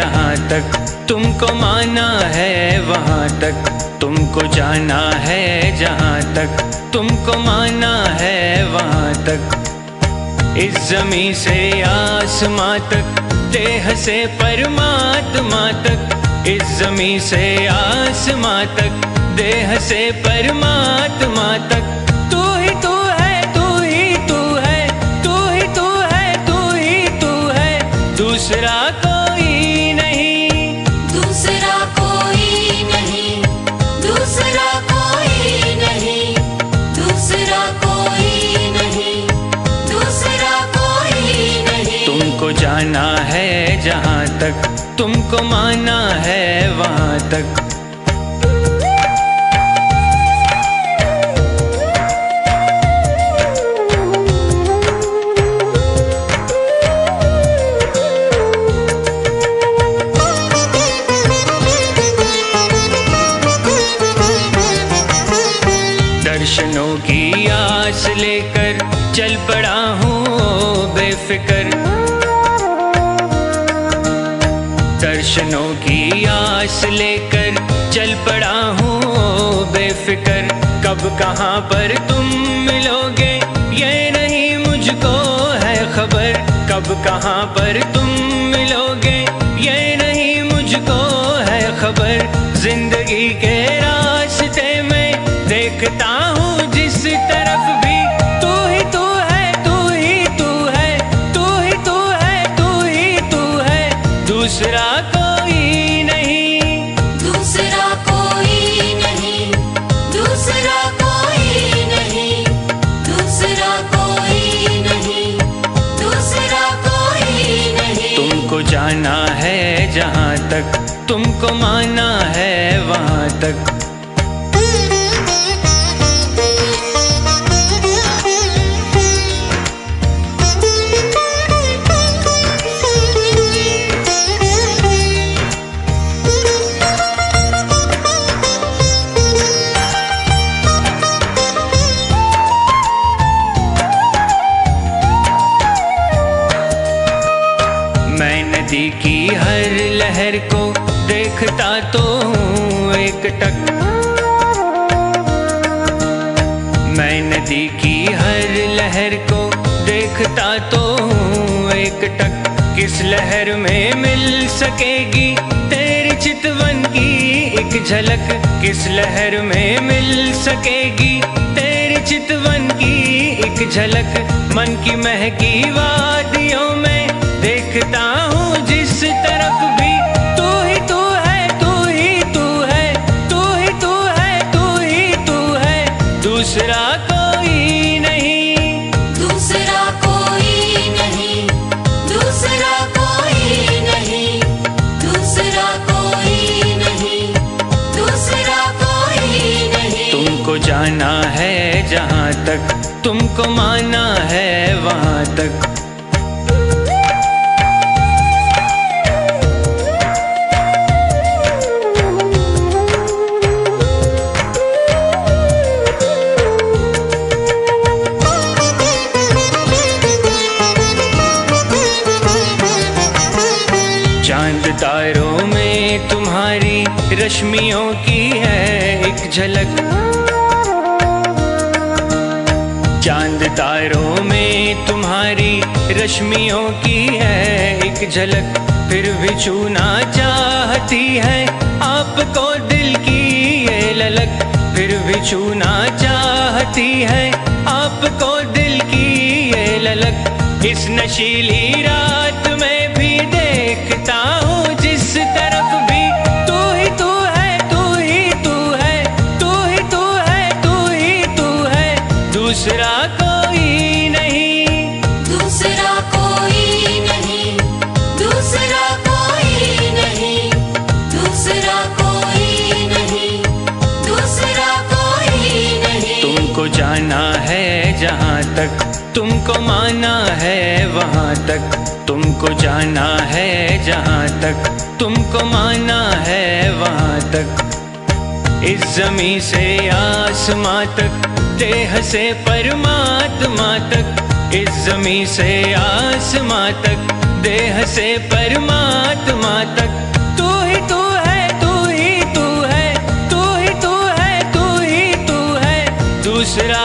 जहाँ तक तुमको माना है वहाँ तक, तुमको जाना है जहाँ तक तुमको माना है वहाँ तक। इस ज़मीं से आसमां तक, देह से परमात्मा तक, इस ज़मीं से आसमां तक, देह से परमात्मा तक। तू ही तू है, तू ही तू है, तू ही तू है, तू ही तू है, दूसरा कोई नहीं, दूसरा कोई नहीं, दूसरा कोई नहीं, दूसरा कोई नहीं, दूसरा कोई नहीं। तुमको जाना है जहाँ तक तुमको माना है वहाँ तक। दर्शनों की आस लेकर चल पड़ा हूँ बेफिक्र, दर्शनों की आस लेकर चल पड़ा हूँ बेफिक्र। कब कहाँ पर तुम मिलोगे ये नहीं मुझको है खबर, कब कहाँ पर तुम मिलोगे ये नहीं मुझको है खबर। जिंदगी के रास्ते में देखता हूँ जिस तरफ भी, तू ही तू है, तू ही तू है, तू ही तू है, तू ही तू है, दूसरा कोई नहीं, दूसरा कोई नहीं, दूसरा कोई नहीं, दूसरा कोई नहीं, दूसरा कोई नहीं। तुमको जाना है जहाँ तक तुमको माना है वहाँ तक। मैं नदी की हर लहर को देखता तो हूँ एक टक, मैं नदी की हर लहर को देखता तो हूँ एक टक। किस लहर में मिल सकेगी तेरी चितवन की एक झलक, किस लहर में मिल सकेगी तेरी चितवन की एक झलक। मन की महकी वादियों में देखता हूँ जिस तरफ भी, तू ही तू है, तू ही तू है, तू ही तू है, तू ही तू है, दूसरा कोई नहीं, दूसरा कोई नहीं, दूसरा कोई नहीं, दूसरा कोई नहीं, दूसरा कोई नहीं। तुमको जाना है जहाँ तक तुमको माना है वहाँ तक। चांद तारों में तुम्हारी रश्मियों की है एक झलक, चांद तारों में तुम्हारी रश्मियों की है एक झलक। फिर भी छूना चाहती है आपको दिल की ये ललक, फिर भी छूना चाहती है आपको दिल की ये ललक। इस नशीली रात में भी देखता हूँ जिस तरफ भी, तू ही तू है, तू ही तू है, तू ही तू है, तू ही तू है, दूसरा कोई नहीं, दूसरा कोई नहीं, दूसरा कोई नहीं, दूसरा कोई नहीं, दूसरा कोई नहीं। तुमको जाना है जहाँ तक तुमको माना है वहाँ तक, तुमको जाना है जहाँ तक तुमको माना है वहाँ तक। इस ज़मीं से आसमां तक, देह से परमात्मा तक, इस ज़मीं से आसमां तक, देह से परमात्मा तक तू ही तू है, तू ही तू है, तू ही तू है, तू ही तू है, दूसरा